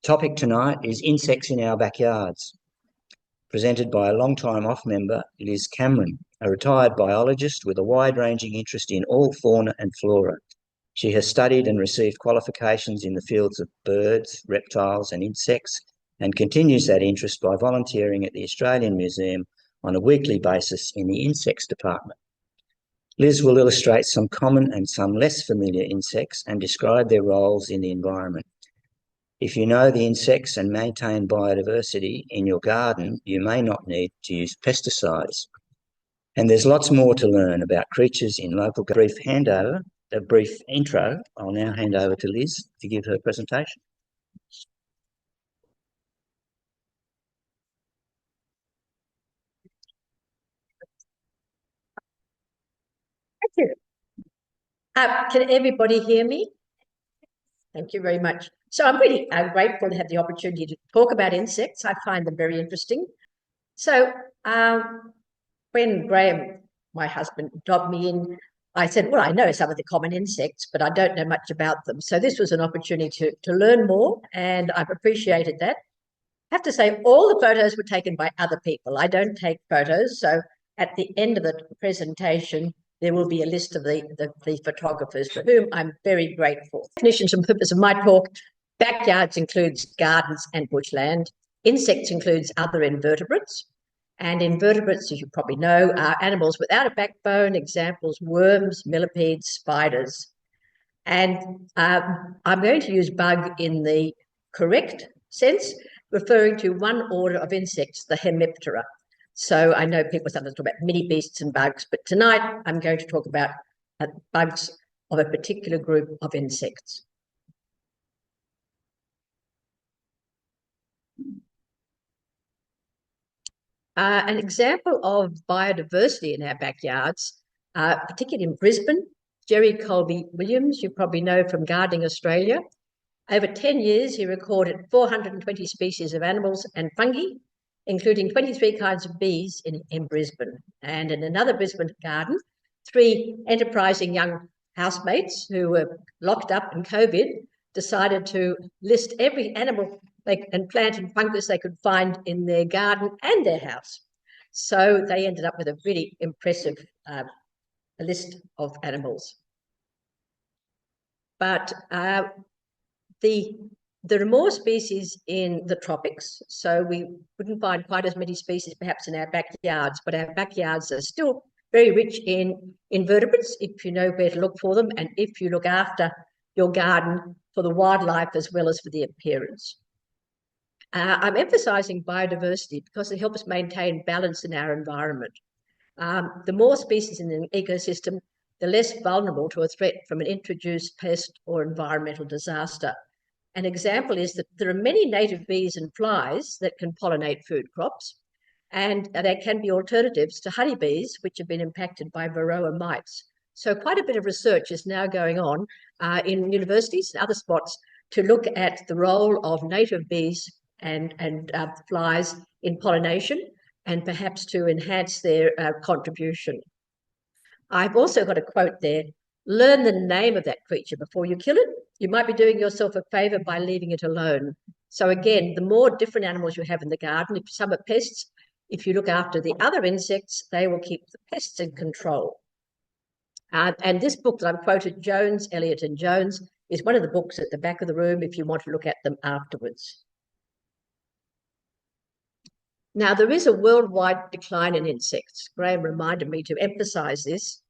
topic tonight is insects in our backyards, presented by a long-time off member, Liz Cameron, a retired biologist with a wide-ranging interest in all fauna and flora. She has studied and received qualifications in the fields of birds, reptiles and insects, and continues that interest by volunteering at the Australian Museum on a weekly basis in the insects department. Liz will illustrate some common and some less familiar insects and describe their roles in the environment. If you know the insects and maintain biodiversity in your garden, you may not need to use pesticides. And there's lots more to learn about creatures in local. A brief intro. I'll now hand over to Liz to give her presentation. Thank you. Can everybody hear me? Thank you very much. So I'm really grateful to have the opportunity to talk about insects. I find them very interesting. So when Graham, my husband, dropped me in, I said, well, I know some of the common insects, but I don't know much about them. So this was an opportunity to learn more, and I've appreciated that. I have to say, all the photos were taken by other people. I don't take photos. So at the end of the presentation, there will be a list of the photographers, for whom I'm very grateful. Definitions and purpose of my talk: backyards includes gardens and bushland. Insects includes other invertebrates. And invertebrates, as you probably know, are animals without a backbone. Examples: worms, millipedes, spiders. And I'm going to use bug in the correct sense, referring to one order of insects, the Hemiptera. So I know people sometimes talk about mini beasts and bugs, but tonight I'm going to talk about bugs of a particular group of insects. An example of biodiversity in our backyards, particularly in Brisbane, Jerry Colby-Williams, you probably know from Gardening Australia. Over 10 years, he recorded 420 species of animals and fungi, including 23 kinds of bees in Brisbane. And in another Brisbane garden, 3 enterprising young housemates who were locked up in COVID decided to list every animal and plant and fungus they could find in their garden and their house. So they ended up with a really impressive list of animals. But there are more species in the tropics, so we wouldn't find quite as many species perhaps in our backyards, but our backyards are still very rich in invertebrates if you know where to look for them and if you look after your garden for the wildlife as well as for the appearance. I'm emphasising biodiversity because it helps maintain balance in our environment. The more species in an ecosystem, the less vulnerable to a threat from an introduced pest or environmental disaster. An example is that there are many native bees and flies that can pollinate food crops, and there can be alternatives to honeybees, which have been impacted by varroa mites. So quite a bit of research is now going on in universities and other spots to look at the role of native bees and flies in pollination and perhaps to enhance their contribution. I've also got a quote there: learn the name of that creature before you kill it. You might be doing yourself a favour by leaving it alone. So again, the more different animals you have in the garden, if some are pests, if you look after the other insects, they will keep the pests in control. And this book that I've quoted, Jones, Elliott and Jones, is one of the books at the back of the room if you want to look at them afterwards. Now, there is a worldwide decline in insects. Graham reminded me to emphasise this.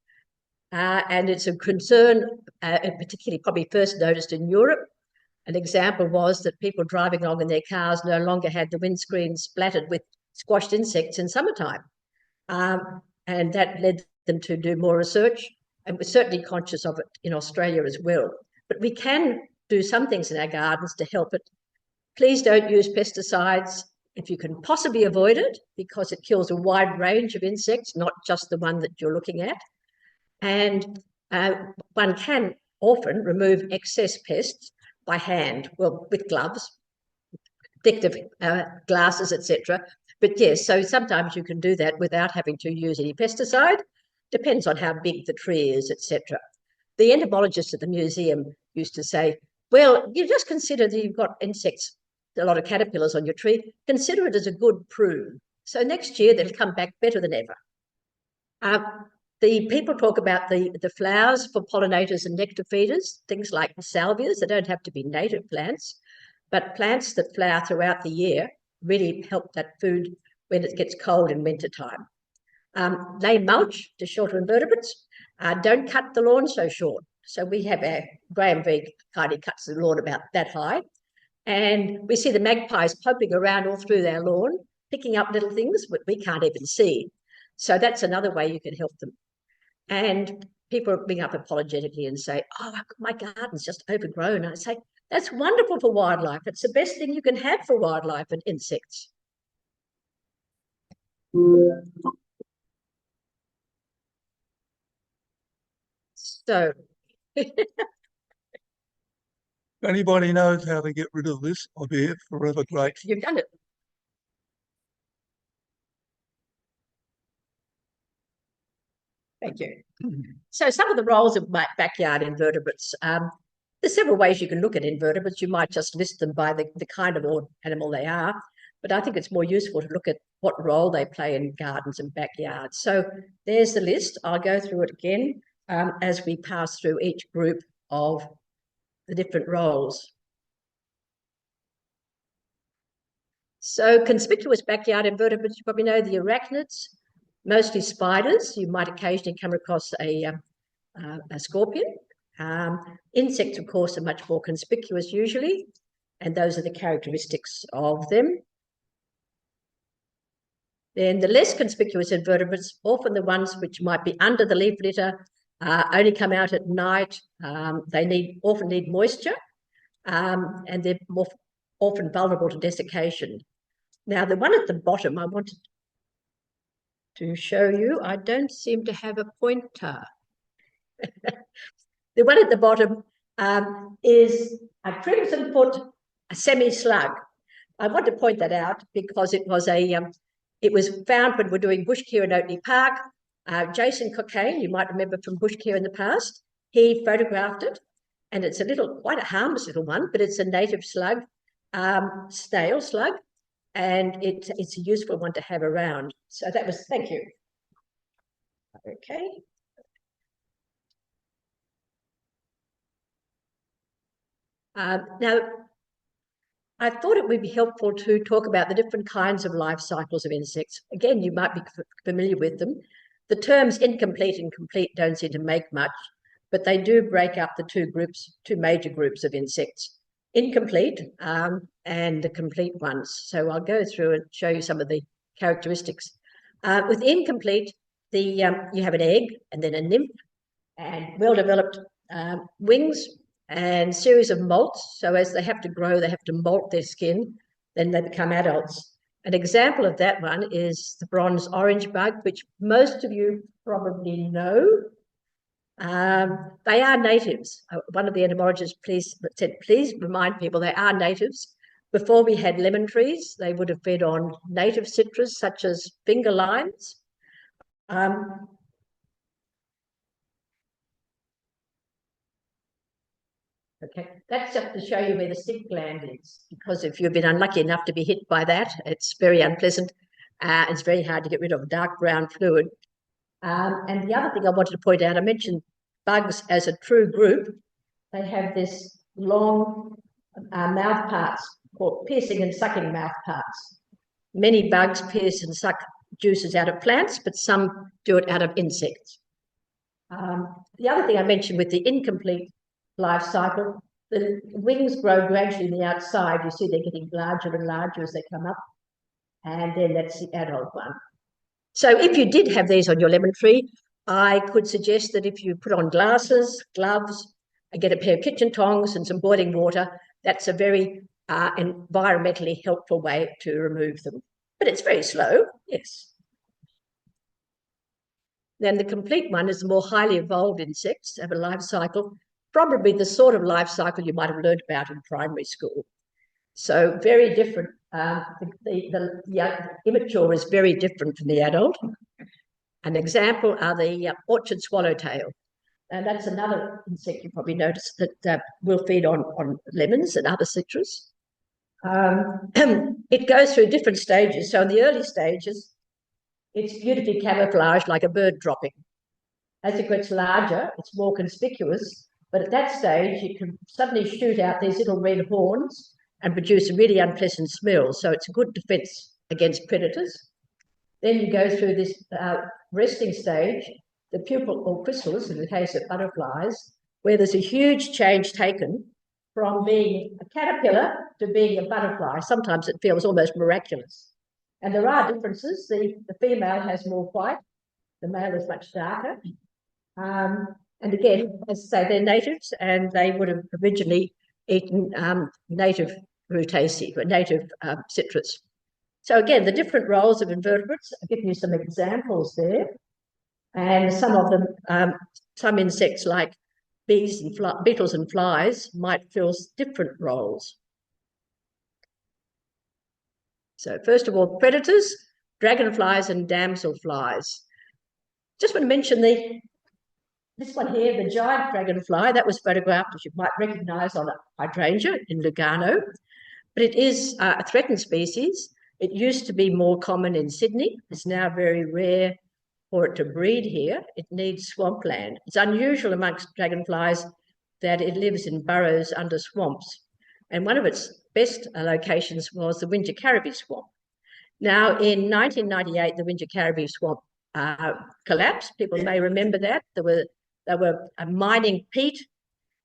And it's a concern, particularly probably first noticed in Europe. An example was that people driving along in their cars no longer had the windscreen splattered with squashed insects in summertime. And that led them to do more research, and we're certainly conscious of it in Australia as well. But we can do some things in our gardens to help it. Please don't use pesticides if you can possibly avoid it, because it kills a wide range of insects, not just the one that you're looking at. And one can often remove excess pests by hand, well, with gloves, protective glasses, etc. But yes, so sometimes you can do that without having to use any pesticide. Depends on how big the tree is, etc. The entomologist at the museum used to say, well, you just consider that you've got insects a lot of caterpillars on your tree, consider it as a good prune. So next year they'll come back better than ever. The people talk about the flowers for pollinators and nectar feeders, things like salvias. They don't have to be native plants, but plants that flower throughout the year really help that food when it gets cold in winter time. Lay mulch to shelter invertebrates. Don't cut the lawn so short. So we have Graham very kindly cuts the lawn about that high. And we see the magpies poking around all through their lawn, picking up little things that we can't even see. So that's another way you can help them. And people bring up apologetically and say, oh, my garden's just overgrown. And I say, that's wonderful for wildlife. It's the best thing you can have for wildlife and insects. So If anybody knows how to get rid of this, I'll be forever grateful. you've done it. Thank you. So some of the roles of backyard invertebrates, there's several ways you can look at invertebrates. You might just list them by the kind of animal they are, but I think it's more useful to look at what role they play in gardens and backyards. So there's the list. I'll go through it again as we pass through each group of the different roles. So conspicuous backyard invertebrates, you probably know the arachnids, mostly spiders. You might occasionally come across a scorpion. Insects, of course, are much more conspicuous usually, and those are the characteristics of them. Then the less conspicuous invertebrates, often the ones which might be under the leaf litter, only come out at night. They often need moisture, and they're more often vulnerable to desiccation. Now, the one at the bottom I wanted to show you, I don't seem to have a pointer. The one at the bottom is a crimson foot semi-slug. I want to point that out because it was found when we're doing bush care in Oakley Park. Jason Cockayne, you might remember from bush care in the past, he photographed it, and it's quite a harmless little one, but it's a native slug, snail slug, and it's a useful one to have around. So that was, thank you. Okay. Now, I thought it would be helpful to talk about the different kinds of life cycles of insects. Again, you might be familiar with them. The terms incomplete and complete don't seem to make much, but they do break up the two major groups of insects, incomplete and the complete ones. So I'll go through and show you some of the characteristics. With incomplete, you have an egg and then a nymph and well-developed wings and series of molts. So as they have to grow, they have to molt their skin, then they become adults. An example of that one is the bronze orange bug, which most of you probably know. They are natives. One of the entomologists said, please remind people they are natives. Before we had lemon trees, they would have fed on native citrus such as finger limes. Okay, that's just to show you where the stick gland is, because if you've been unlucky enough to be hit by that, it's very unpleasant. It's very hard to get rid of dark brown fluid. And the other thing I wanted to point out, I mentioned bugs as a true group. They have this long mouth parts called piercing and sucking mouth parts. Many bugs pierce and suck juices out of plants, but some do it out of insects. The other thing I mentioned with the incomplete life cycle, the wings grow gradually on the outside. You see they're getting larger and larger as they come up. And then that's the adult one. So if you did have these on your lemon tree, I could suggest that if you put on glasses, gloves, and get a pair of kitchen tongs and some boiling water, that's a very environmentally helpful way to remove them. But it's very slow, yes. Then the complete one is the more highly evolved insects, have a life cycle, probably the sort of life cycle you might have learned about in primary school. So very different. The immature is very different from the adult. An example are the orchard swallowtail. And that's another insect you probably noticed that will feed on lemons and other citrus. It goes through different stages. So in the early stages, it's beautifully camouflaged like a bird dropping. As it gets larger, it's more conspicuous, but at that stage, it can suddenly shoot out these little red horns and produce a really unpleasant smell. So it's a good defense against predators. Then you go through this resting stage, the pupal or chrysalis, in the case of butterflies, where there's a huge change taken from being a caterpillar to being a butterfly. Sometimes it feels almost miraculous. And there are differences. The female has more white, the male is much darker. And again, as I say, they're natives, and they would have originally eaten native rutaceae, or native citrus. So again, the different roles of invertebrates, I've given you some examples there. And some of them, some insects like bees and beetles and flies might fill different roles. So first of all, predators, dragonflies and damselflies. Just want to mention this one here, the giant dragonfly, that was photographed, as you might recognise, on a hydrangea in Lugano, but it is a threatened species. It used to be more common in Sydney. It's now very rare for it to breed here. It needs swampland. It's unusual amongst dragonflies that it lives in burrows under swamps. And one of its best locations was the Windsor Caribou Swamp. Now, in 1998, the Windsor Caribou Swamp collapsed. People may remember that. They were mining peat,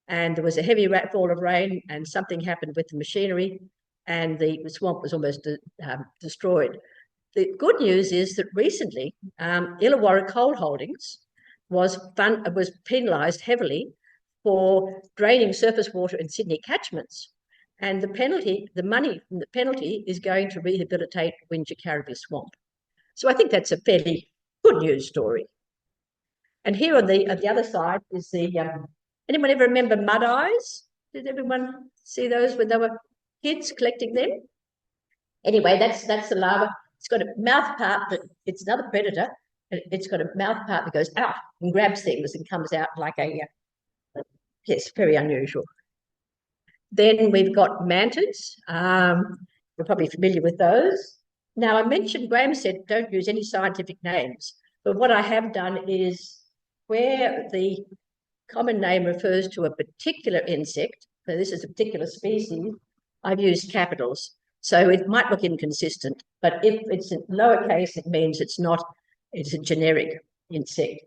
and there was a heavy fall of rain, and something happened with the machinery, and the swamp was almost destroyed. The good news is that recently, Illawarra Coal Holdings was penalised heavily for draining surface water in Sydney catchments. And the money from the penalty is going to rehabilitate Windsor Caribou Swamp. So I think that's a fairly good news story. And here on the other side is anyone ever remember mud eyes? Did everyone see those when they were kids collecting them? Anyway, that's the larva. It's got a mouth part, but it's another predator. It's got a mouth part that goes out and grabs things and comes out like yes, very unusual. Then we've got mantids. You're probably familiar with those. Now, I mentioned, Graham said, don't use any scientific names. But what I have done is where the common name refers to a particular insect, so this is a particular species, I've used capitals. So it might look inconsistent, but if it's in lowercase, it means it's a generic insect.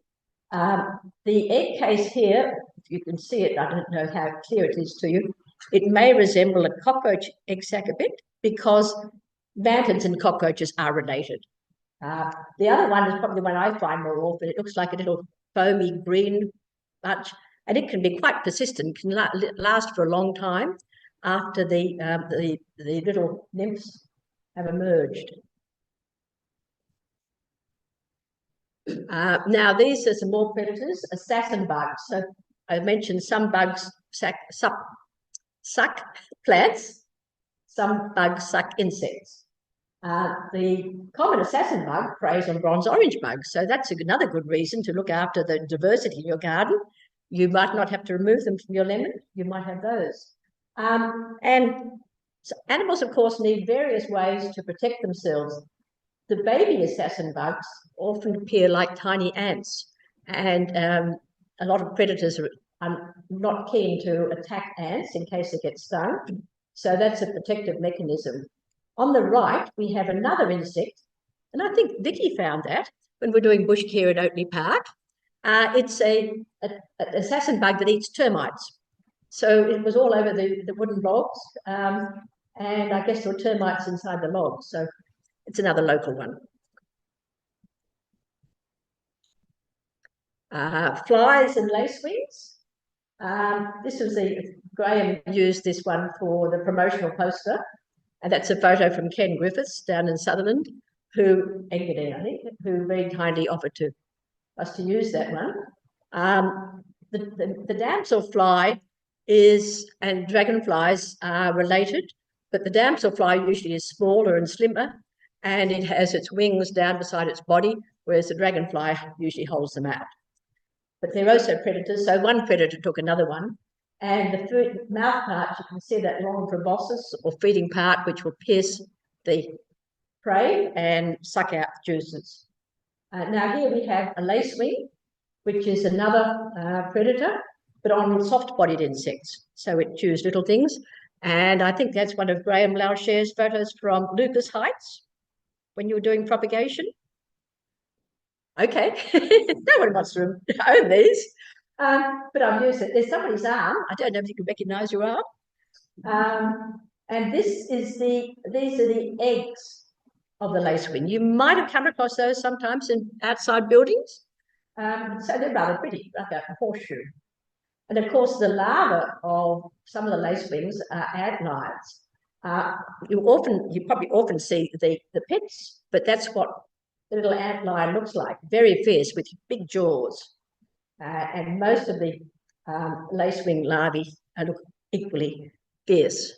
The egg case here, if you can see it, I don't know how clear it is to you, it may resemble a cockroach egg sac a bit because mantids and cockroaches are related. The other one is probably the one I find more often. It looks like a little foamy green bunch, and it can be quite persistent, can last for a long time after the little nymphs have emerged. Now, these are some more predators, assassin bugs. So I mentioned some bugs suck plants, some bugs suck insects. The common assassin bug preys on bronze orange bugs, so that's another good reason to look after the diversity in your garden. You might not have to remove them from your lemon, you might have those. And so animals, of course, need various ways to protect themselves. The baby assassin bugs often appear like tiny ants, and a lot of predators are not keen to attack ants in case they get stung. So that's a protective mechanism. On the right, we have another insect, and I think Vicky found that when we're doing bush care in Oakley Park. It's an assassin bug that eats termites. So it was all over the wooden logs, and I guess there were termites inside the logs. So it's another local one. Flies and lacewings. This was Graham used this one for the promotional poster, and that's a photo from Ken Griffiths down in Sutherland, who very kindly offered to us to use that one. The damselfly and dragonflies are related, but the damselfly usually is smaller and slimmer, and it has its wings down beside its body, whereas the dragonfly usually holds them out. But they're also predators. So one predator took another one, And the food, mouth part, you can see that long proboscis or feeding part, which will pierce the prey and suck out juices. Now here we have a lacewing, which is another predator, but on soft-bodied insects. So it chews little things. And I think that's one of Graham Lauscher's photos from Lucas Heights when you were doing propagation. Okay, no one wants to own these, but I've used it. There's somebody's arm. I don't know if you can recognise your arm. And these are the eggs of the lacewing. You might have come across those sometimes in outside buildings. So they're rather pretty, like a horseshoe. And of course, the larvae of some of the lacewings are antlions. You probably often see the pets, but that's what the little antlion looks like, very fierce with big jaws. And most of the lacewing larvae look equally fierce.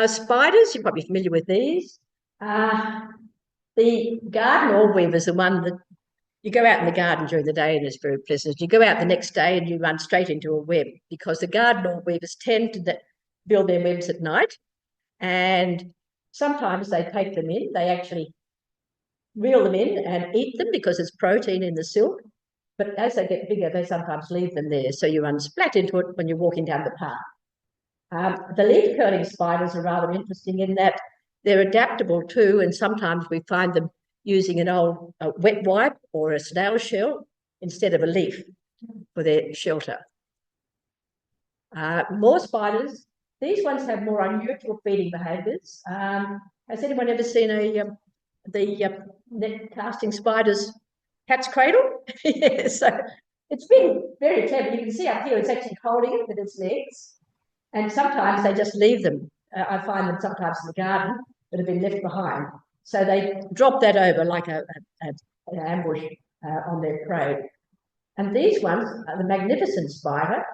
Spiders, you're probably familiar with these. The garden orb-weaver is the one that you go out in the garden during the day and it's very pleasant. You go out the next day and you run straight into a web because the garden orb-weavers tend to build their webs at night, and sometimes they take them in. They actually reel them in and eat them because there's protein in the silk. But as they get bigger, they sometimes leave them there. So you run splat into it when you're walking down the path. The leaf curling spiders are rather interesting in that they're adaptable too, and sometimes we find them using an old wet wipe or a snail shell instead of a leaf for their shelter. More spiders. These ones have more unusual feeding behaviours. Has anyone ever seen the net casting spider's cat's cradle? Yeah, so it's been very clever. You can see up here it's actually holding it with its legs, and sometimes they just leave them. I find them sometimes in the garden that have been left behind. So they drop that over like an ambush on their prey. And these ones are the magnificent spider.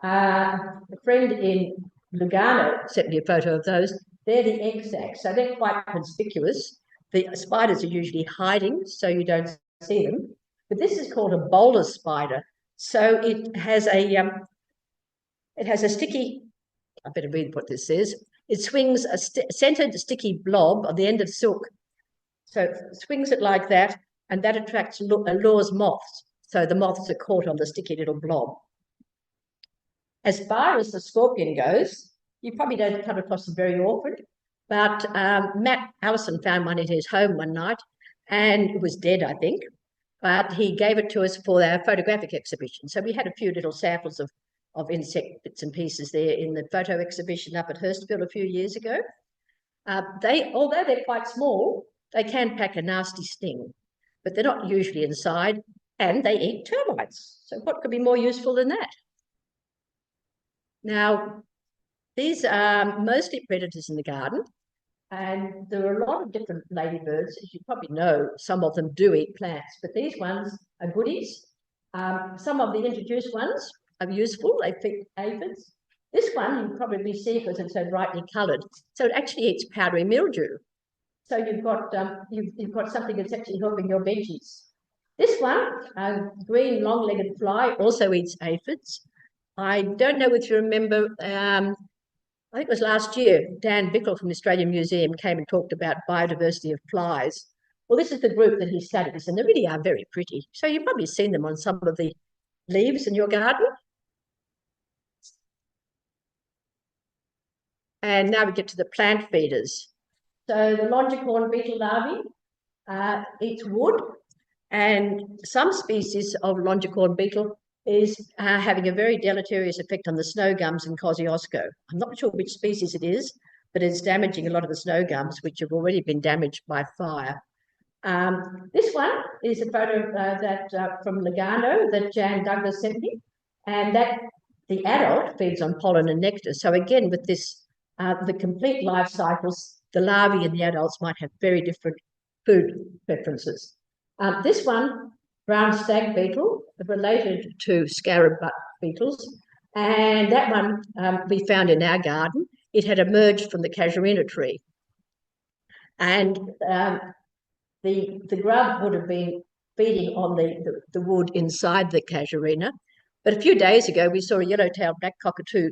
A friend in Lugano sent me a photo of those. They're the egg sacs, so they're quite conspicuous. The spiders are usually hiding, so you don't see them. But this is called a bowler spider. So it has a sticky, I better read what this says. It swings a centered sticky blob on the end of silk. So it swings it like that, and that allures moths. So the moths are caught on the sticky little blob. As far as the scorpion goes, you probably don't come across them very often, but Matt Allison found one in his home one night, and it was dead, I think, but he gave it to us for our photographic exhibition. So we had a few little samples of insect bits and pieces there in the photo exhibition up at Hurstfield a few years ago. Although they're quite small, they can pack a nasty sting, but they're not usually inside, and they eat termites. So what could be more useful than that? Now, these are mostly predators in the garden, and there are a lot of different ladybirds. As you probably know, some of them do eat plants, but these ones are goodies. Some of the introduced ones are useful. They feed aphids. This one you probably see because it's so brightly coloured. So it actually eats powdery mildew. So you've got something that's actually helping your veggies. This one, green long-legged fly, also eats aphids. I don't know if you remember, I think it was last year, Dan Bickle from the Australian Museum came and talked about biodiversity of flies. Well, this is the group that he studies, and they really are very pretty. So you've probably seen them on some of the leaves in your garden. And now we get to the plant feeders. So the longicorn beetle larvae eats wood, and some species of longicorn beetle is having a very deleterious effect on the snow gums in Kosciuszko. I'm not sure which species it is, but it's damaging a lot of the snow gums, which have already been damaged by fire. This one is a photo from Lugano that Jan Douglas sent me, and that the adult feeds on pollen and nectar. So again, with this, the complete life cycles, the larvae and the adults might have very different food preferences. This one, brown stag beetle, related to scarab butt beetles, and that one we found in our garden. It had emerged from the casuarina tree, and the grub would have been feeding on the wood inside the casuarina. But a few days ago, we saw a yellow-tailed black cockatoo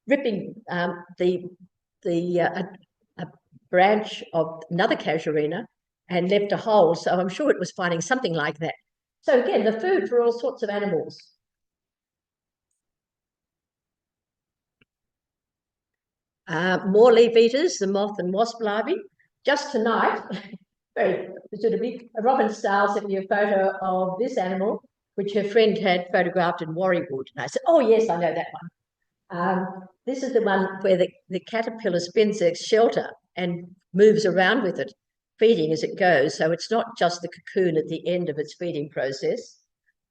ripping a branch of another casuarina and left a hole. So I'm sure it was finding something like that. So again, the food for all sorts of animals. More leaf eaters, the moth and wasp larvae. Just tonight, very suitably, Robin Starr sent me a photo of this animal, which her friend had photographed in Warriewood. And I said, oh, yes, I know that one. This is the one where the caterpillar spins its shelter and moves around with it, feeding as it goes. So it's not just the cocoon at the end of its feeding process.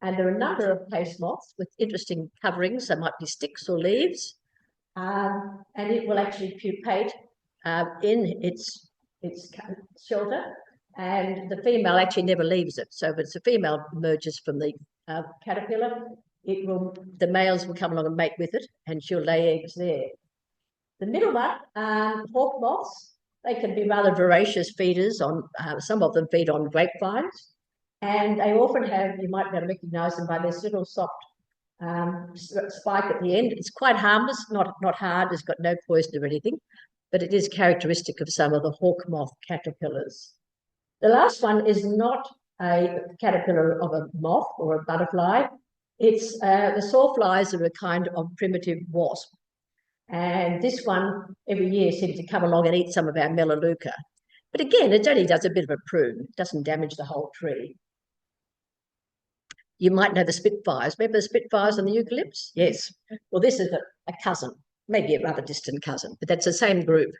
And there are a number of place moths with interesting coverings. They might be sticks or leaves. And it will actually pupate in its shelter, and the female actually never leaves it. So if it's a female emerges from the caterpillar, the males will come along and mate with it, and she'll lay eggs there. The middle one, hawk moths, they can be rather voracious feeders on, some of them feed on grapevines, and they often have, you might be able to recognise them by this little soft spike at the end. It's quite harmless, not hard, it's got no poison or anything, but it is characteristic of some of the hawk moth caterpillars. The last one is not a caterpillar of a moth or a butterfly. It's the sawflies are a kind of primitive wasp. And this one every year seems to come along and eat some of our melaleuca. But again, it only does a bit of a prune. It doesn't damage the whole tree. You might know the spitfires. Remember the spitfires on the eucalypts? Yes. Well, this is a cousin, maybe a rather distant cousin, but that's the same group.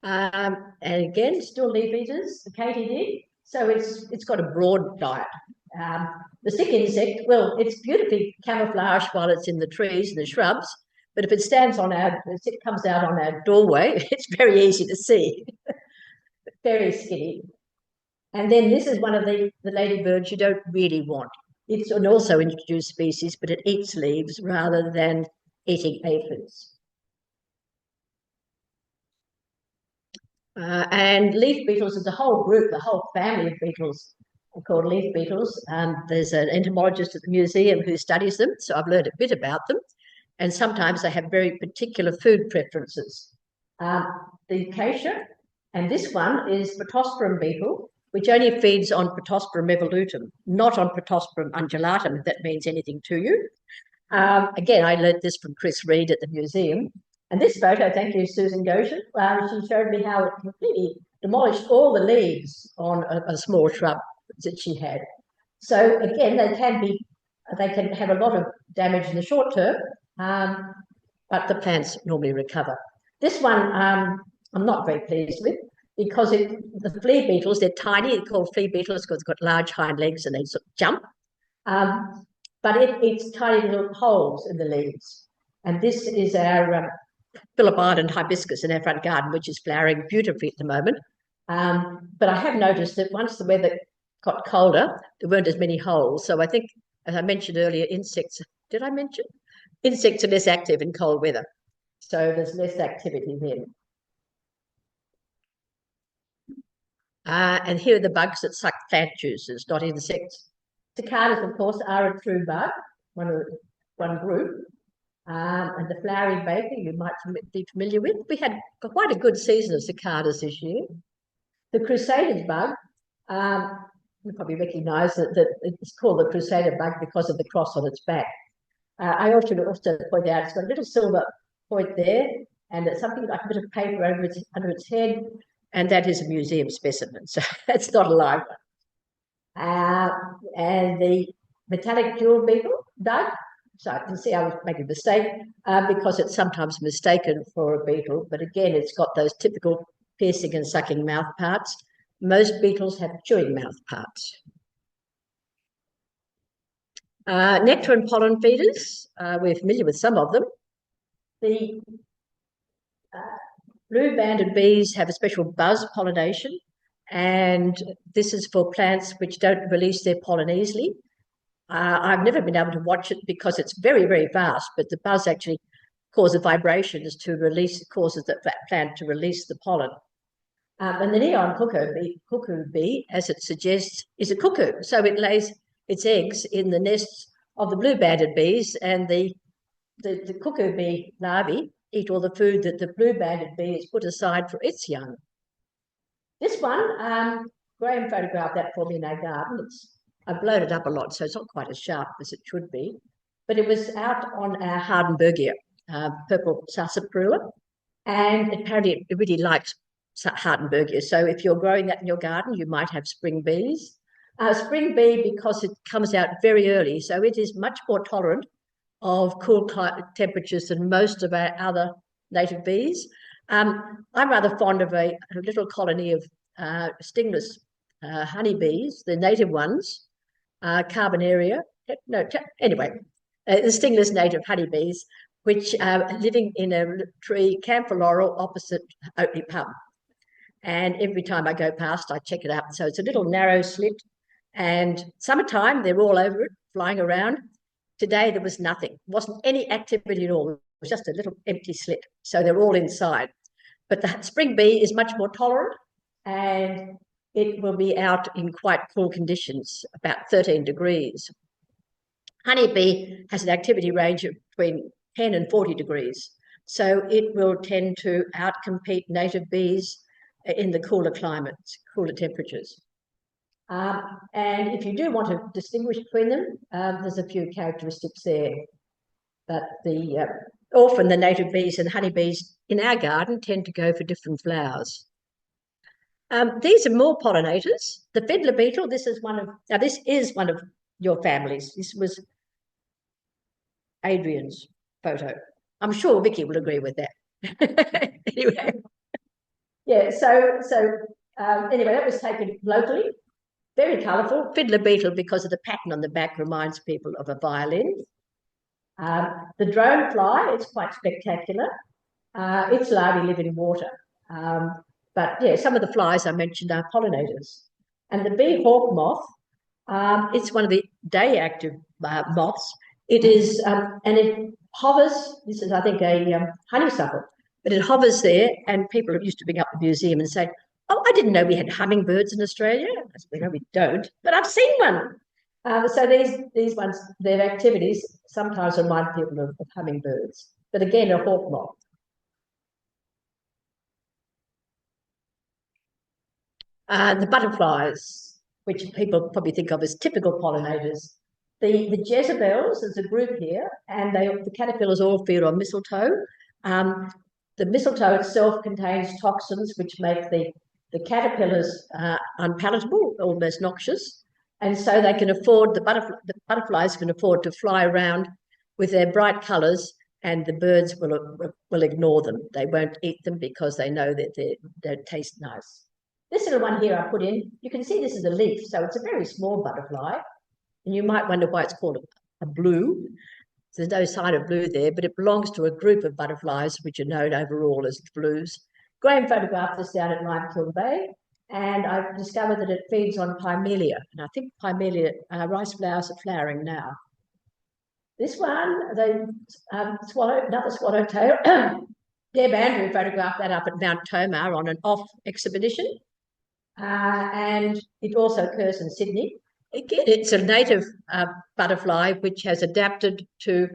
And again, still leaf eaters, the katydid. So it's got a broad diet. The stick insect, well, it's beautifully camouflaged while it's in the trees and the shrubs, but if it comes out on our doorway, it's very easy to see. Very skinny. And then this is one of the ladybirds you don't really want. It's an also introduced species, but it eats leaves rather than eating aphids. And leaf beetles is a whole group, the whole family of beetles are called leaf beetles. There's an entomologist at the museum who studies them, so I've learned a bit about them. And sometimes they have very particular food preferences. The acacia, and this one is Protosporum beetle, which only feeds on Protosporum evolutum, not on Protosporum undulatum, if that means anything to you. Again, I learned this from Chris Reed at the museum. And this photo, thank you, Susan Goshen, she showed me how it completely demolished all the leaves on a small shrub that she had. So again, they can have a lot of damage in the short term, but the plants normally recover. This one I'm not very pleased with, because the flea beetles, they're tiny, they're called flea beetles because they've got large hind legs and they sort of jump. But it eats tiny little holes in the leaves. And this is our Phillip Island hibiscus in our front garden, which is flowering beautifully at the moment. But I have noticed that once the weather got colder, there weren't as many holes. So I think, as I mentioned earlier, insects are less active in cold weather. So there's less activity then. And here are the bugs that suck plant juices, not insects. Cicadas, of course, are a true bug, one group. And the flowery baker you might be familiar with. We had quite a good season of cicadas this year. The crusader's bug, you probably recognise that it's called the crusader bug because of the cross on its back. I also point out it's got a little silver point there, and it's something like a bit of paper under its head, and that is a museum specimen, so that's not a live one. And the metallic jewel beetle bug, so I can see I was making a mistake because it's sometimes mistaken for a beetle, but again, it's got those typical piercing and sucking mouth parts. Most beetles have chewing mouth parts. Nectar and pollen feeders, we're familiar with some of them. The blue-banded bees have a special buzz pollination, and this is for plants which don't release their pollen easily. I've never been able to watch it because it's very, very fast, but the buzz actually causes vibrations causes the plant to release the pollen. And the neon cuckoo bee, as it suggests, is a cuckoo. So it lays its eggs in the nests of the blue-banded bees, and the cuckoo bee larvae eat all the food that the blue-banded bee has put aside for its young. This one, Graham photographed that for me in our garden. I've blown it up a lot, so it's not quite as sharp as it should be. But it was out on our Hardenbergia, purple sarsaparilla, and apparently it really likes Hardenbergia. So if you're growing that in your garden, you might have spring bees. Spring bee, because it comes out very early, so it is much more tolerant of cool temperatures than most of our other native bees. I'm rather fond of a little colony of stingless honeybees, the native ones, Carbonaria. No, anyway, the stingless native honeybees, which are living in a tree, camphor laurel, opposite Oakley Pub. And every time I go past, I check it out. So it's a little narrow slit, and summertime, they're all over it, flying around. Today, there was nothing. There wasn't any activity at all. It was just a little empty slit. So they're all inside. But the spring bee is much more tolerant, and it will be out in quite cool conditions, about 13 degrees. Honeybee has an activity range of between 10 and 40 degrees. So it will tend to outcompete native bees in the cooler climates, cooler temperatures. And if you do want to distinguish between them, there's a few characteristics there. But often the native bees and honeybees in our garden tend to go for different flowers. These are more pollinators. The fiddler beetle, this is one of your families. This was Adrian's photo. I'm sure Vicky will agree with that. Anyway, yeah, anyway, that was taken locally. Very colourful. Fiddler beetle, because of the pattern on the back, reminds people of a violin. The drone fly is quite spectacular. Its larvae live in water. But yeah, some of the flies I mentioned are pollinators. And the bee hawk moth, it's one of the day active moths. It is, and it hovers, this is I think a honeysuckle, but it hovers there, and people used to bring up the museum and say, oh, I didn't know we had hummingbirds in Australia. I said, no, we don't, but I've seen one. So these ones, their activities sometimes remind people of hummingbirds, but again, a hawk moth. The butterflies, which people probably think of as typical pollinators. The Jezebels, there's a group here, and the caterpillars all feed on mistletoe. The mistletoe itself contains toxins which make the caterpillars unpalatable, almost noxious, and so they can afford, the butterflies can afford to fly around with their bright colours, and the birds will ignore them. They won't eat them because they know that they taste nice. This little one here I put in, you can see this is a leaf, so it's a very small butterfly, and you might wonder why it's called a blue. There's no sign of blue there, but it belongs to a group of butterflies which are known overall as blues. Graham photographed this down at Limekiln Bay, and I've discovered that it feeds on pimelia, and I think pimelia rice flowers are flowering now. This one, the another swallowtail. Deb Andrew photographed that up at Mount Tomah on an off exhibition, and it also occurs in Sydney. Again, it's a native butterfly which has adapted to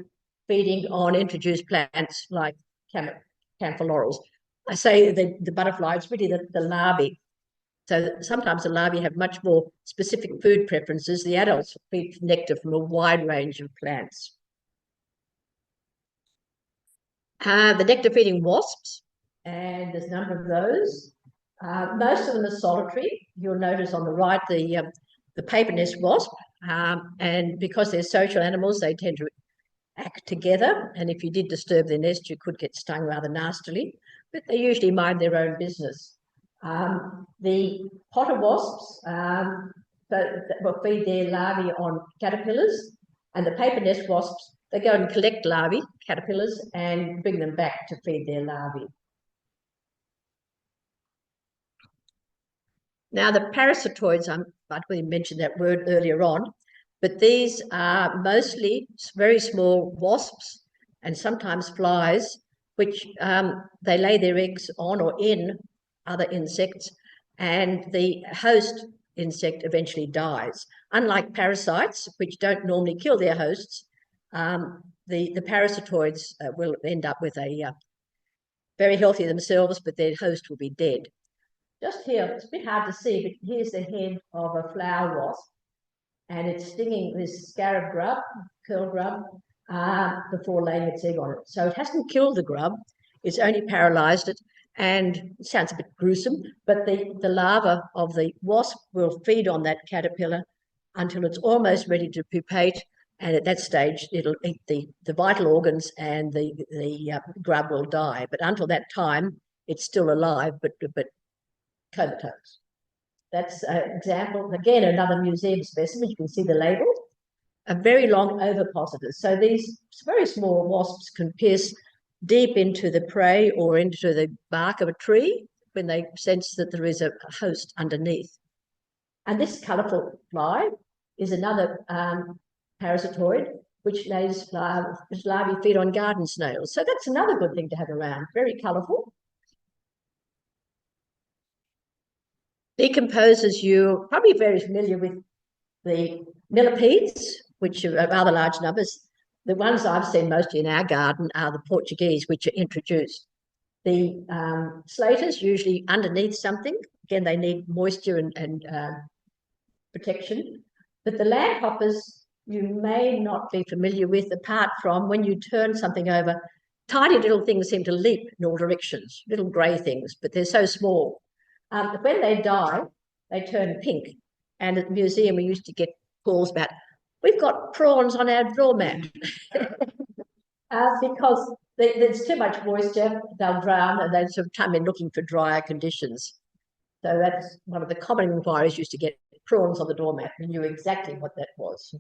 feeding on introduced plants like camphor laurels. I say the butterfly, it's really the larvae. So sometimes the larvae have much more specific food preferences. The adults feed nectar from a wide range of plants. The nectar-feeding wasps, and there's a number of those. Most of them are solitary. You'll notice on the right the paper nest wasp, and because they're social animals, they tend to act together, and if you did disturb their nest, you could get stung rather nastily, but they usually mind their own business. The potter wasps will feed their larvae on caterpillars, and the paper nest wasps, they go and collect larvae, caterpillars, and bring them back to feed their larvae. Now, the parasitoids, I'd really mentioned that word earlier on, but these are mostly very small wasps and sometimes flies, which they lay their eggs on or in other insects, and the host insect eventually dies. Unlike parasites, which don't normally kill their hosts, the parasitoids will end up with a very healthy themselves, but their host will be dead. Just here, it's a bit hard to see, but here's the head of a flower wasp, and it's stinging this scarab grub, curl grub, before laying its egg on it. So it hasn't killed the grub, it's only paralysed it, and it sounds a bit gruesome, but the larva of the wasp will feed on that caterpillar until it's almost ready to pupate, and at that stage, it'll eat the vital organs and the grub will die. But until that time, it's still alive, but comatose. That's an example. Again, another museum specimen. You can see the label. A very long ovipositors. So these very small wasps can pierce deep into the prey or into the bark of a tree when they sense that there is a host underneath. And this colourful fly is another parasitoid which lays larvae feed on garden snails. So that's another good thing to have around. Very colourful. Decomposers, you're probably very familiar with the millipedes, which are rather large numbers. The ones I've seen mostly in our garden are the Portuguese, which are introduced. The slaters, usually underneath something. Again, they need moisture and protection. But the landhoppers, you may not be familiar with, apart from when you turn something over, tiny little things seem to leap in all directions, little grey things, but they're so small. When they die, they turn pink. And at the museum, we used to get calls about, we've got prawns on our doormat. Because there's too much moisture, they'll drown, and they sort of come in looking for drier conditions. So that's one of the common inquiries used to get, prawns on the doormat. We knew exactly what that was.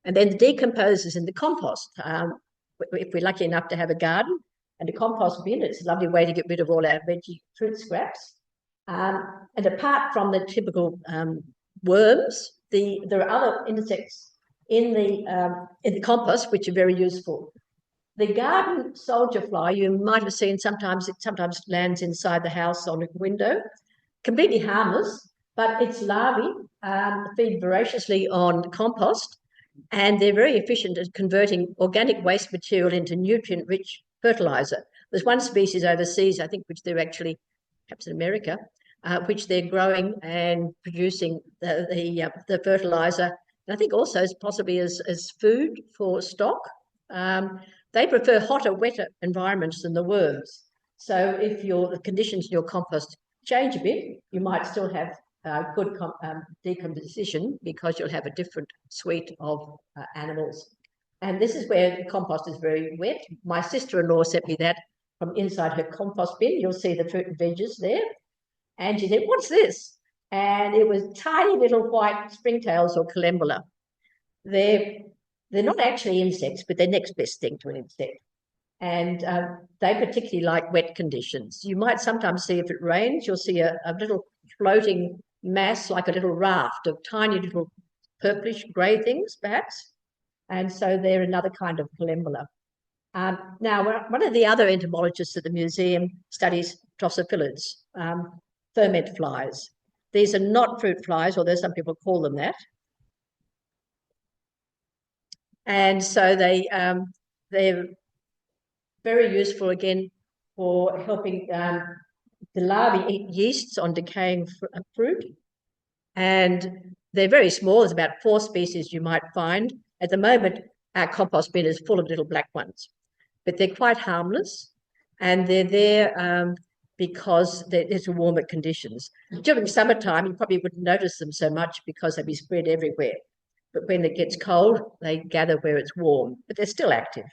And then the decomposers in the compost. If we're lucky enough to have a garden and a compost bin, it's a lovely way to get rid of all our veggie fruit scraps. And apart from the typical worms, there are other insects in the compost which are very useful. The garden soldier fly, you might have seen sometimes, it sometimes lands inside the house on a window, completely harmless, but its larvae feed voraciously on compost, and they're very efficient at converting organic waste material into nutrient-rich fertilizer. There's one species overseas, I think, which they're actually, perhaps in America, which they're growing and producing the fertilizer, and I think also possibly as food for stock. They prefer hotter, wetter environments than the worms. So if the conditions in your compost change a bit, you might still have good decomposition because you'll have a different suite of animals. And this is where the compost is very wet. My sister-in-law sent me that from inside her compost bin. You'll see the fruit and veggies there. And she said, what's this? And it was tiny little white springtails or collembola. They're not actually insects, but they're next best thing to an insect. And they particularly like wet conditions. You might sometimes see, if it rains, you'll see a little floating mass, like a little raft of tiny little purplish grey things, perhaps. And so they're another kind of collembola. Now, one of the other entomologists at the museum studies drosophilids, ferment flies. These are not fruit flies, although some people call them that. And so they're very useful, again, for helping the larvae eat yeasts on decaying fruit. And they're very small. There's about 4 species you might find. At the moment, our compost bin is full of little black ones. But they're quite harmless, and they're there because there's warmer conditions. During summertime, you probably wouldn't notice them so much because they'd be spread everywhere. But when it gets cold, they gather where it's warm, but they're still active.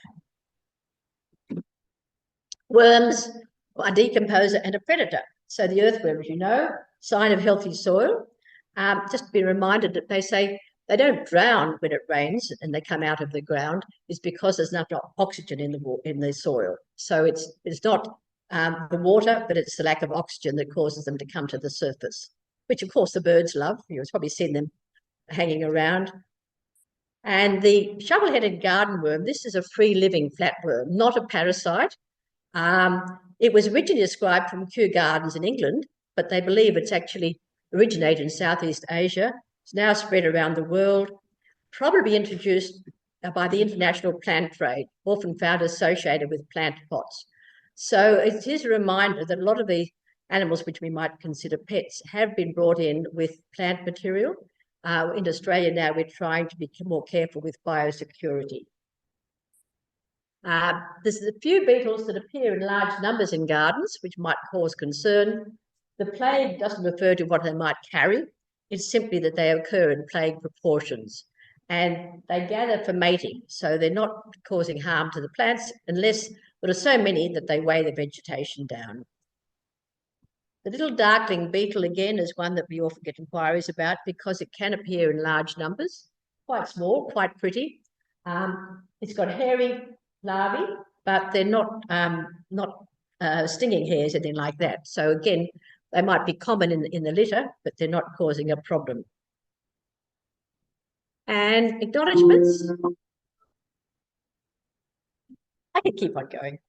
Worms are a decomposer and a predator. So the earthworm, as you know, sign of healthy soil. Just be reminded that they say they don't drown when it rains and they come out of the ground, is because there's not oxygen in the soil. So it's not the water, but it's the lack of oxygen that causes them to come to the surface, which of course the birds love. You've probably seen them hanging around. And the shovel-headed garden worm, this is a free-living flatworm, not a parasite. It was originally described from Kew Gardens in England, but they believe it's actually originated in Southeast Asia. It's now spread around the world, probably introduced by the international plant trade, often found associated with plant pots. So it is a reminder that a lot of the animals which we might consider pets have been brought in with plant material. In Australia now, we're trying to be more careful with biosecurity. There's a few beetles that appear in large numbers in gardens, which might cause concern. The plague doesn't refer to what they might carry. It's simply that they occur in plague proportions. And they gather for mating, so they're not causing harm to the plants unless there are so many that they weigh the vegetation down. The little darkling beetle, again, is one that we often get inquiries about because it can appear in large numbers, quite small, quite pretty. It's got hairy larvae, but they're not stinging hairs, anything like that. So again, they might be common in the litter, but they're not causing a problem. And acknowledgements. I can keep on going.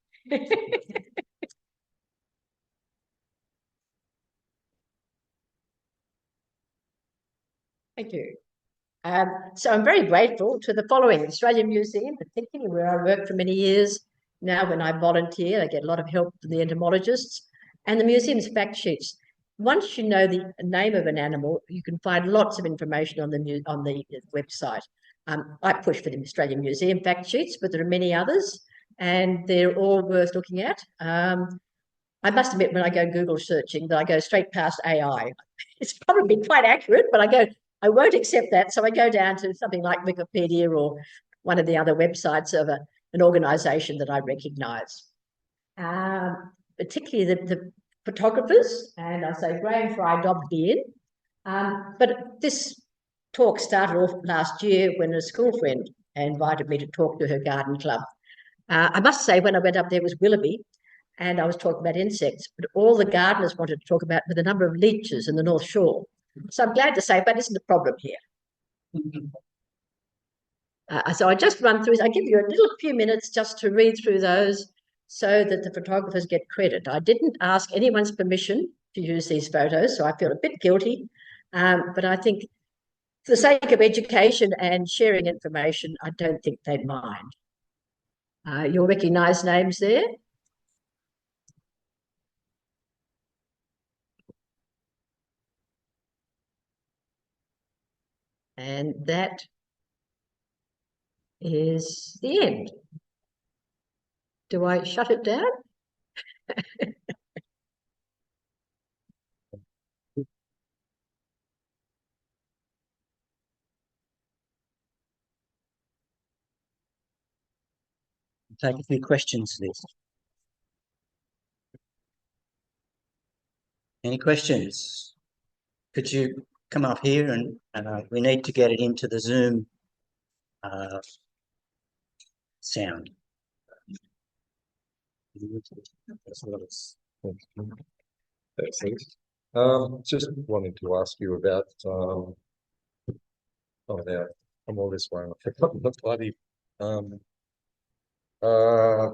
Thank you. So I'm very grateful to the following: Australian Museum, particularly where I worked for many years. Now when I volunteer, I get a lot of help from the entomologists, and the museum's fact sheets. Once you know the name of an animal, you can find lots of information on the website. I push for the Australian Museum fact sheets, but there are many others, and they're all worth looking at. I must admit, when I go Google searching, that I go straight past AI. It's probably quite accurate, but I won't accept that. So I go down to something like Wikipedia or one of the other websites of an organisation that I recognise. Particularly the photographers, and I say Graham Fry dobbed me in. But this talk started off last year when a school friend invited me to talk to her garden club. I must say, when I went up there was Willoughby, and I was talking about insects, but all the gardeners wanted to talk about the number of leeches in the North Shore. So I'm glad to say that isn't the problem here. So I just run through, I give you a little few minutes just to read through those so that the photographers get credit. I didn't ask anyone's permission to use these photos, so I feel a bit guilty, but I think for the sake of education and sharing information, I don't think they'd mind. You'll recognise names there. And that is the end. Do I shut it down? Take a few questions, Liz. Any questions? Could you come up here and we need to get it into the Zoom sound. That's what it's. Thanks. Just wanted to ask you about oh now I'm all this way. I forgot the bloody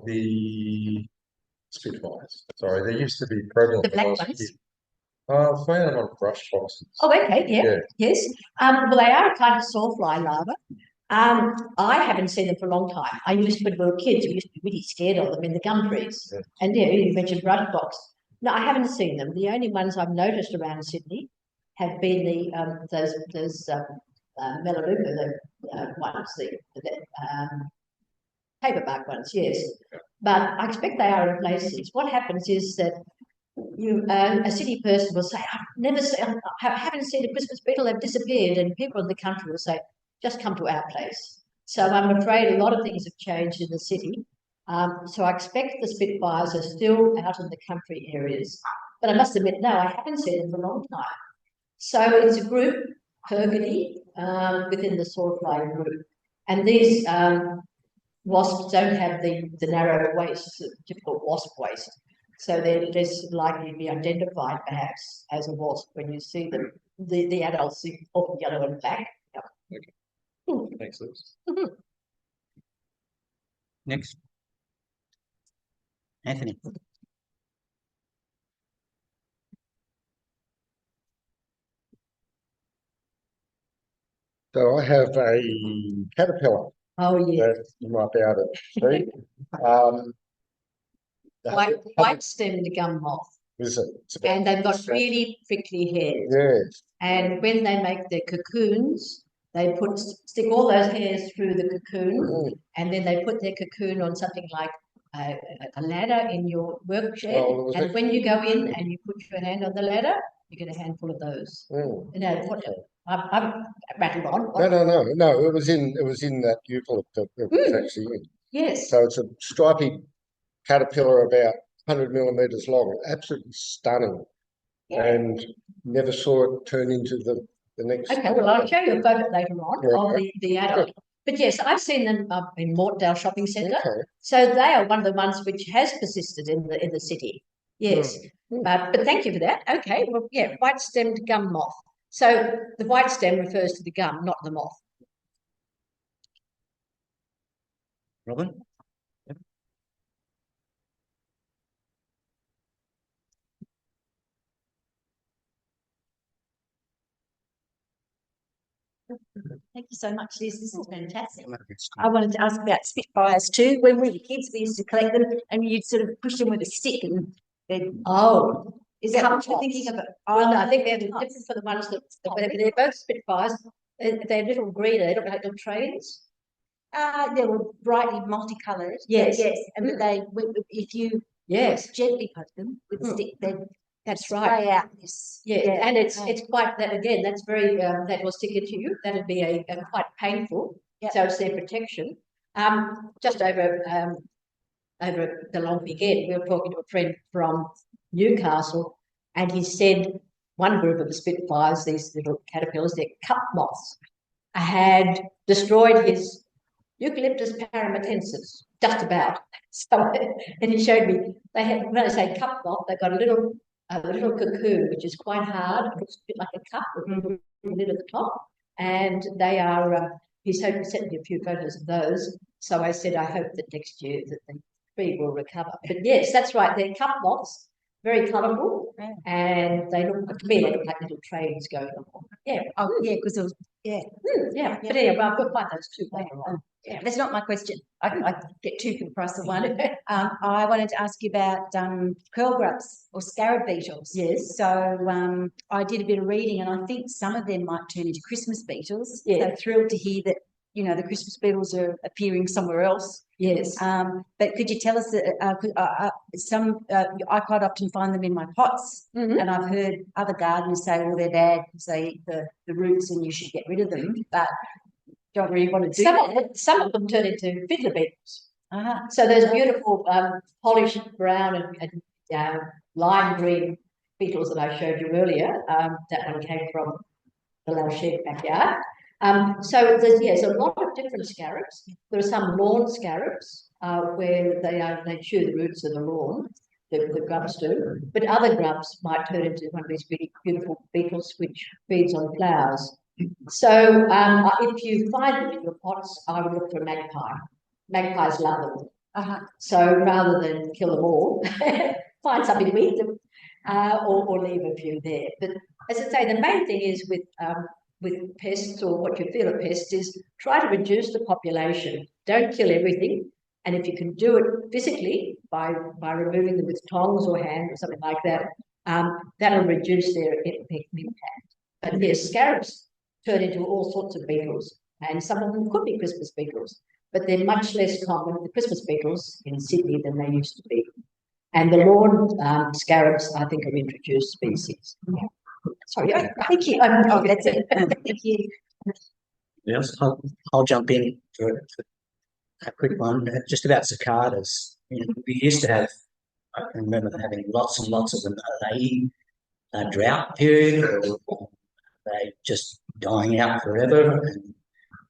the spitfires. Sorry, there used to be prevalent. The black ones? I found them on brush boxes. Oh, okay, yeah. Yes. Well, they are a kind of sawfly larva. I haven't seen them for a long time. I used to, when we were kids, we used to be really scared of them in the gum trees. Yeah. And yeah, you mentioned brush box. No, I haven't seen them. The only ones I've noticed around Sydney have been the those melaleuca, the ones, the paperbark ones, yes. But I expect they are in places. What happens is that a city person will say, I haven't seen a Christmas beetle, they've disappeared. And people in the country will say, just come to our place. So I'm afraid a lot of things have changed in the city. So I expect the Spitfires are still out in the country areas. But I must admit, no, I haven't seen them for a long time. So it's a group, Pergony, within the sawfly group. And these wasps don't have the narrow waist, the typical wasp waist. So they're less likely to be identified perhaps as a wasp when you see them. The adults are often yellow and black. Yep. Okay. Thanks, Liz. Next. Anthony. So I have a caterpillar Oh, yeah. that you might be able to see. White-stemmed gum moth. Is it? It's about And they've got really prickly hairs. yes. And when they make their cocoons, they stick all those hairs through the cocoon, and then they put their cocoon on something like a ladder in your work shed. Oh, And when you go in and you put your hand on the ladder, you get a handful of those. Mm. You know, I've rattled on. No. It was in that eucalypt that it was actually in. Yes. So it's a stripy caterpillar about 100 millimeters long, absolutely stunning, and never saw it turn into the next. Okay, well, I'll show you a photo later on of the adult. Good. But yes, I've seen them in Mortdale Shopping Centre. Okay. So they are one of the ones which has persisted in the city. Yes. But thank you for that. Okay, well, yeah, white-stemmed gum moth. So the white stem refers to the gum, not the moth. Robin? Thank you so much, Liz. This is fantastic. I wanted to ask about spitfires too. When we were kids, we used to collect them, and you'd sort of push them with a stick, and they'd Is that what you're thinking of? Well, no, I think they're different for the ones that they're both spitfires. They're little green. They look like little trains. they were brightly multicolored. Yes. Yes, and if you gently poke them with a stick, That's spray right. out this. Yeah, and it's quite that again. That's very that will stick into you. That'd be a quite painful. So it's their protection. Just over the long weekend, we were talking to a friend from Newcastle, and he said one group of the spitfires, these little caterpillars, they're cup moths, had destroyed his Eucalyptus paramatensis, just about. So, and he showed me they had, when I say cup moth, they've got a little cocoon which is quite hard, it looks a bit like a cup with a little lid at the top, and they are. He sent me a few photos of those. So I said, I hope that next year that the tree will recover. But yes, that's right. They're cup moths, very colourful, and they look to me they look like little trains going along. Yeah. Oh, yeah, because it was Yeah. But anyway, I've got quite those two later on. Yeah, that's not my question. I get two for the price of one. I wanted to ask you about curl grubs or scarab beetles. Yes. So I did a bit of reading, and I think some of them might turn into Christmas beetles. Yeah. So thrilled to hear that the Christmas beetles are appearing somewhere else. Yes. But could you tell us I quite often find them in my pots, and I've heard other gardeners say, well, they're bad because they eat the roots and you should get rid of them, but don't really want to do that. Some of them turn into fiddler beetles. So those beautiful polished brown and lime green beetles that I showed you earlier, that one came from the low shed backyard. So there's a lot of different scarabs. There are some lawn scarabs where they chew the roots of the lawn, the grubs do, but other grubs might turn into one of these really beautiful beetles which feeds on flowers. So if you find them in your pots, I would look for a magpie. Magpies love them. So rather than kill them all, find something to eat them, or leave a few there. But as I say, the main thing is with pests, or what you feel are pests, is try to reduce the population. Don't kill everything. And if you can do it physically by removing them with tongs or hand or something like that, that'll reduce their impact. But yes, scarabs turn into all sorts of beetles, and some of them could be Christmas beetles, but they're much less common, the Christmas beetles in Sydney, than they used to be. And the lawn scarabs, I think, are introduced species. Sorry, Thank you. That's it. Thank you. Yes, I'll jump in for a quick one, just about cicadas. We used to have, I can remember having lots and lots of them. Are they a drought period, or are they just dying out forever? And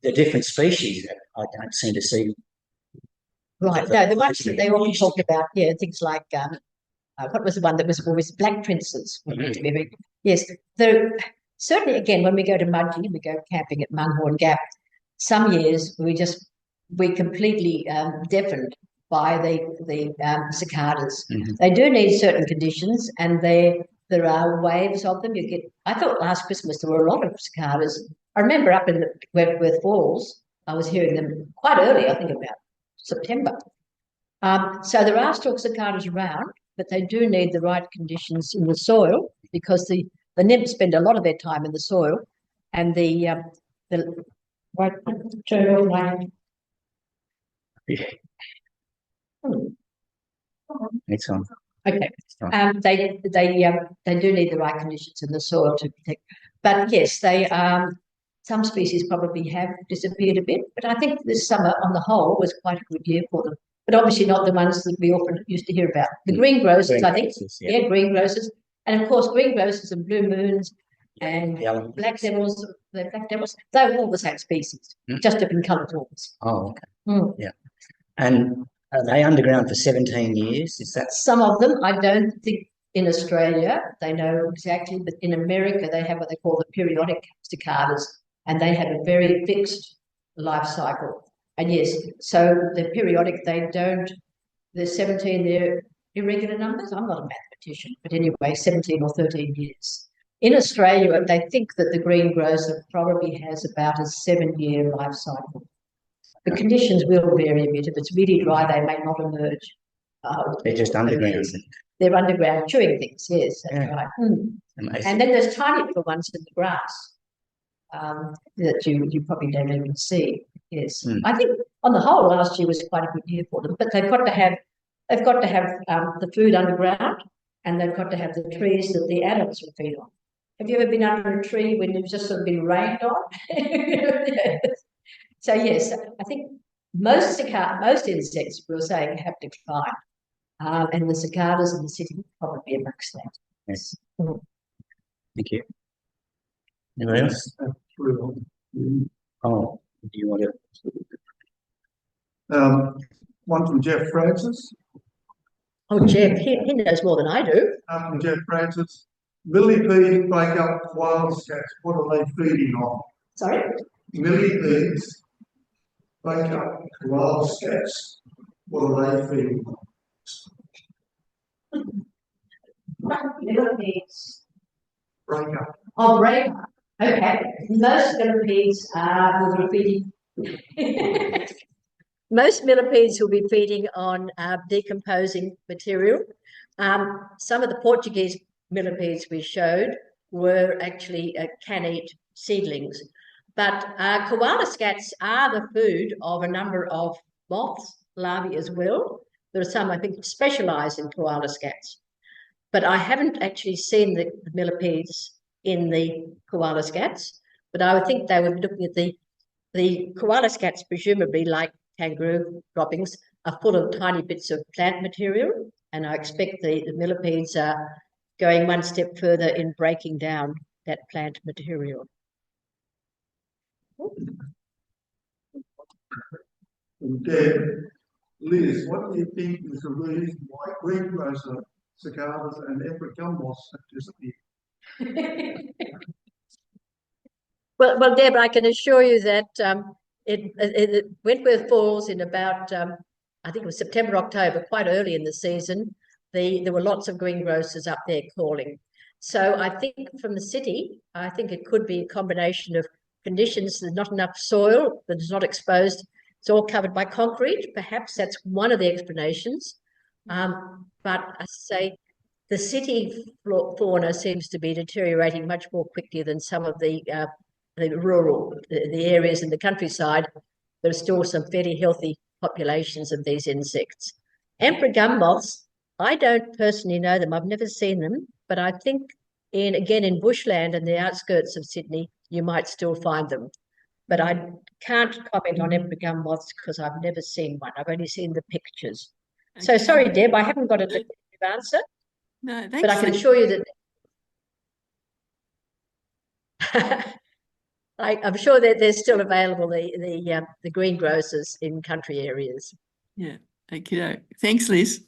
they're different species that I don't seem to see. Right. No, the ones that they often talk about, things like what was the one that was always black princes? Yes, certainly. Again, when we go to Mudgee, we go camping at Munghorn Gap. Some years we completely deafened by the cicadas. They do need certain conditions, and there are waves of them. I thought last Christmas there were a lot of cicadas I remember up in the Wentworth Falls, I was hearing them quite early, I think about September. So there are still cicadas around, but they do need the right conditions in the soil because the nymphs spend a lot of their time in the soil, and the right, turn off my. Excellent. Okay. They do need the right conditions in the soil to protect. But yes, they some species probably have disappeared a bit. But I think this summer, on the whole, was quite a good year for them. But obviously not the ones that we often used to hear about. The greengrosses, I think. Yeah, greengrosses, and of course greengrosses and blue moons and black devils. The black devils, they're all the same species, just different colour tones. Oh, okay. Yeah, and. Are they underground for 17 years? Is that some of them? I don't think in Australia they know exactly, but in America they have what they call the periodic cicadas, and they have a very fixed life cycle. And yes, so the periodic, they don't. The 17, they're irregular numbers. I'm not a mathematician, but anyway, 17 or 13 years. In Australia, they think that the greengrocer probably has about a 7-year life cycle. The conditions will vary a bit. If it's really dry, they may not emerge. They're just underground. They're underground chewing things, yes, that's right. And then there's tiny little ones in the grass that you probably don't even see. Yes, I think on the whole, last year was quite a good year for them. But they've got to have the food underground, and they've got to have the trees that the adults will feed on. Have you ever been under a tree when you've just sort of been rained on? Yes. So yes, I think most insects, we're saying, have declined, and the cicadas in the city probably amongst that. Yes. Thank you. Anyone else? Oh, do you want to? One from Jeff Francis. Oh, Jeff, he knows more than I do. From Jeff Francis. Millipedes break up wildcats. What are they feeding on? Sorry? Millipedes break up wildcats. What are they feeding on? Millipedes. Break up. Oh, break up. Okay. Most millipedes will be feeding. Most millipedes will be feeding on decomposing material. Some of the Portuguese millipedes we showed were actually can-eat seedlings. But koala scats are the food of a number of moths, larvae as well. There are some, I think, specialise in koala scats. But I haven't actually seen the millipedes in the koala scats. But I would think they would be looking at the koala scats, presumably like kangaroo droppings, are full of tiny bits of plant material. And I expect the millipedes are going one step further in breaking down that plant material. Liz, what do you think is the reason why greengrocer cicadas and emperor gum moths have disappeared? Well, Deb, I can assure you that it Wentworth Falls in about, I think it was September, October, quite early in the season. There were lots of greengrocers up there calling. So I think from the city, I think it could be a combination of conditions. There's not enough soil that is not exposed. It's all covered by concrete. Perhaps that's one of the explanations. But I say the city fauna seems to be deteriorating much more quickly than some of the rural, the areas in the countryside. There are still some fairly healthy populations of these insects. Emperor gum moths, I don't personally know them. I've never seen them, but I think in bushland and the outskirts of Sydney, you might still find them. But I can't comment on emperor gum moths because I've never seen one. I've only seen the pictures. Okay. So sorry, Deb, I haven't got a definitive answer. No, thanks. But I can assure you that I'm sure that they're still available, the greengrocers in country areas. Yeah, okay. Thanks, Liz.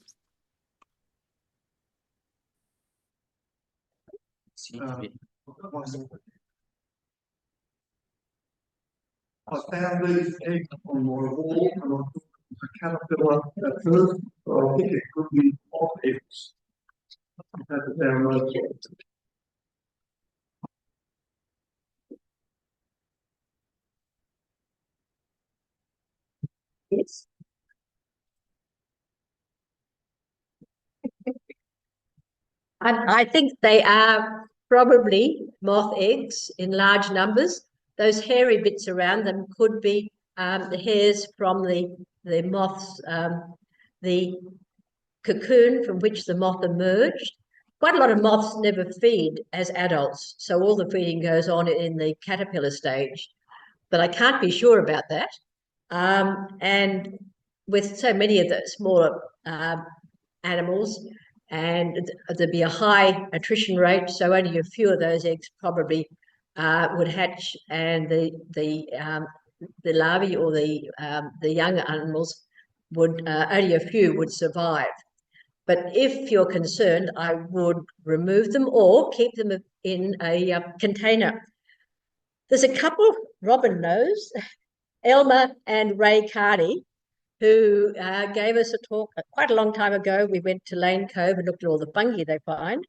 I found these eggs on my wall and I thought it was a caterpillar at first, but I think it could be off eggs. I had to download it. Yes. I think they are probably moth eggs in large numbers. Those hairy bits around them could be the hairs from the moth's, the cocoon from which the moth emerged. Quite a lot of moths never feed as adults, so all the feeding goes on in the caterpillar stage. But I can't be sure about that. And with so many of the smaller animals, and there'd be a high attrition rate, so only a few of those eggs probably would hatch, and the larvae or the younger animals would only a few would survive. But if you're concerned, I would remove them or keep them in a container. There's a couple, Robin knows, Elmer and Ray Carney, who gave us a talk quite a long time ago. We went to Lane Cove and looked at all the fungi they find.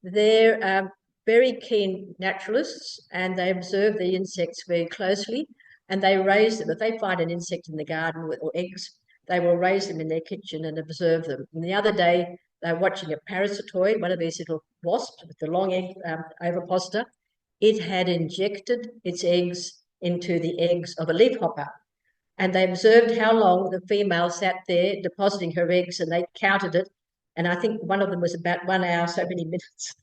They're very keen naturalists, and they observe the insects very closely, and they raise them. If they find an insect in the garden or eggs, they will raise them in their kitchen and observe them. And the other day, they were watching a parasitoid, one of these little wasps with the long egg ovipositor. It had injected its eggs into the eggs of a leafhopper. And they observed how long the female sat there depositing her eggs, and they counted it. And I think one of them was about 1 hour, so many minutes.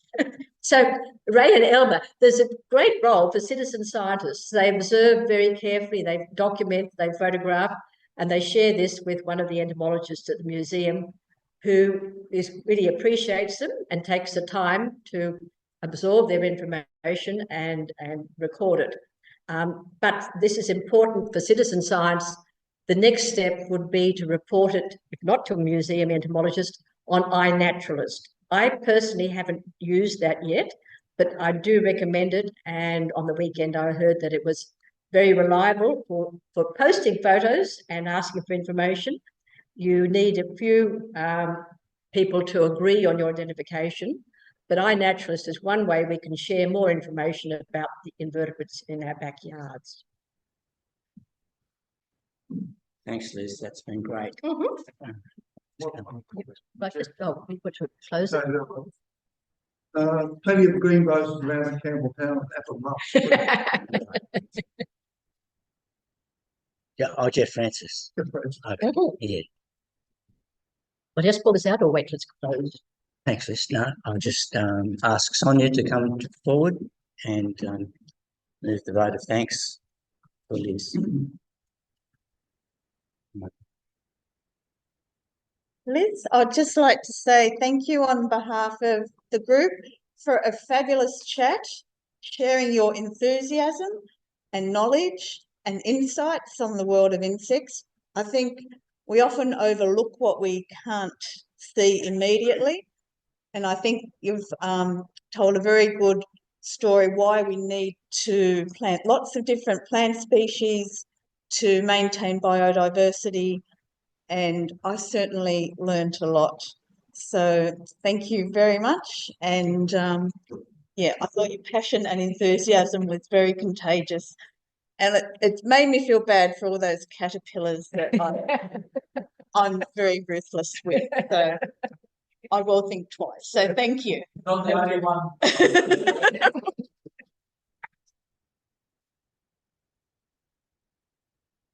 So Ray and Elmer, there's a great role for citizen scientists. They observe very carefully, they document, they photograph, and they share this with one of the entomologists at the museum, who really appreciates them and takes the time to absorb their information and record it. But this is important for citizen science. The next step would be to report it, if not to a museum entomologist, on iNaturalist. I personally haven't used that yet, but I do recommend it. And on the weekend, I heard that it was very reliable for posting photos and asking for information. You need a few people to agree on your identification. But iNaturalist is one way we can share more information about the invertebrates in our backyards. Thanks, Liz. That's been great. But just, we put to close it. Plenty of green roses around Campbelltown and Apple Muff. Yeah, oh, Jeff Francis. Okay. Yeah. Well, just pull this out or wait till it's closed. Thanks, Liz. No, I'll just ask Sonia to come forward and move the vote of thanks for Liz. Liz, I'd just like to say thank you on behalf of the group for a fabulous chat, sharing your enthusiasm and knowledge and insights on the world of insects. I think we often overlook what we can't see immediately. And I think you've told a very good story why we need to plant lots of different plant species to maintain biodiversity. And I certainly learned a lot. So thank you very much. And yeah, I thought your passion and enthusiasm was very contagious. And it made me feel bad for all those caterpillars that I'm very ruthless with. So I will think twice. So thank you. Not the only one.